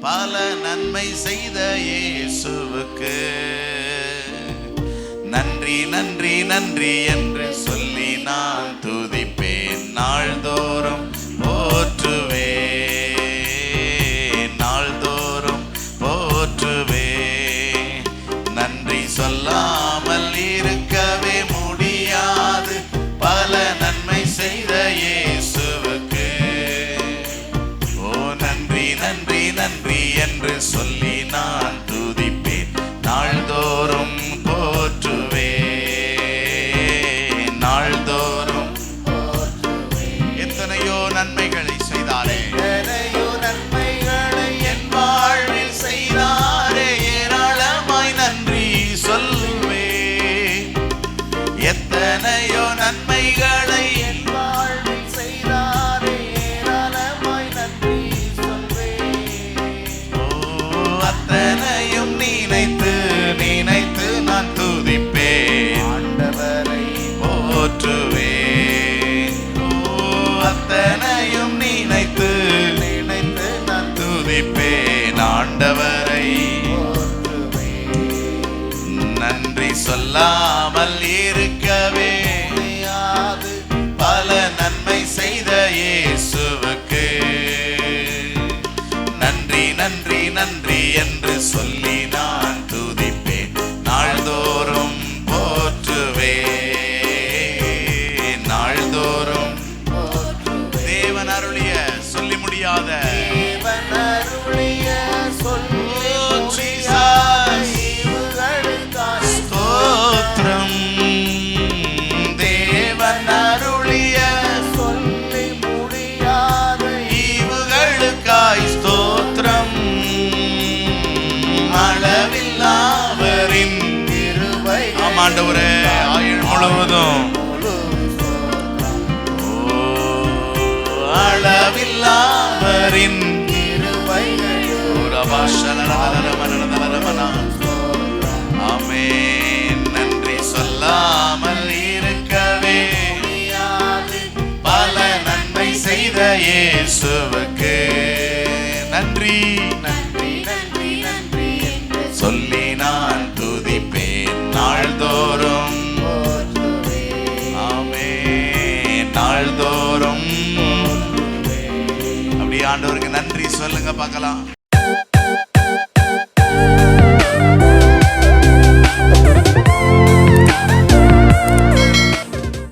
பல நன்மை செய்த இயேசுவுக்கு நன்றி நன்றி நன்றி என்று சொல்லி நான் துதிப்பேன். நாள்தோறும் போற்றுவேன், நாள்தோறும் போற்றுவேன். நன்றி சொல்லாமல் இருக்கவே முடியாது பல நன்மை செய்த இயேசுவுக்கு. ஓ நன்றி நன்றி நன்றி என்று சொல்லி நான் துதிப்பேன். நாள்தோறும் போற்றுவேன், நாள்தோறும் எத்தனையோ நன்மைகளை செய்தாரே, எத்தனையோ நன்மைகளை என் வாழ்வில் செய்தாரே. ஏராளமாய் நன்றி சொல்லுவேன். எத்தனையோ நன்மைகளை என் வாழ்வில் செய்தாரே. ஏராளமாய் நன்றி சொல்வேன். ஓ அத்தனையும் நினைத்து நினைத்து நான் துதிப்பேன். ஆண்டவரை போற்றுவேன். ஓ அத்தனையும் நினைத்து நினைத்து நான் துதிப்பேன். ஆண்டவரை நன்றி சொல்லாமல் இருக்கவே முடியாது பல நன்மை செய்த இயேசுவுக்கு நன்றி நன்றி நன்றி என்று சொல்லி நான் துதிப்பேன். நாள்தோறும் போற்றுவேன், நாள்தோறும் தேவன் அருளிய சொல்லி முடியாத தேவன் அருளிய சொல்லி ஸ்தோத்திரம். தேவன் அருளிய சொல்லி முடியாத ஈவுகளுக்காய் ஸ்தோத்திரம். அளவில்லாவரின் கிருபை ஆண்டவரே ஆயுள் முழுவதும் அளவில்லாவரின் கிருபை ஆமென். நன்றி சொல்லாமல் இருக்கவே பல நன்மை செய்த இயேசுவுக்கு நன்றி நன்றி நன்றி நன்றி சொல்லி நான் துதிப்பேன். நாள்தோறும் ஆமென், நாள்தோறும். அப்படி ஆண்டவருக்கு நன்றி சொல்லுங்க பார்க்கலாம்.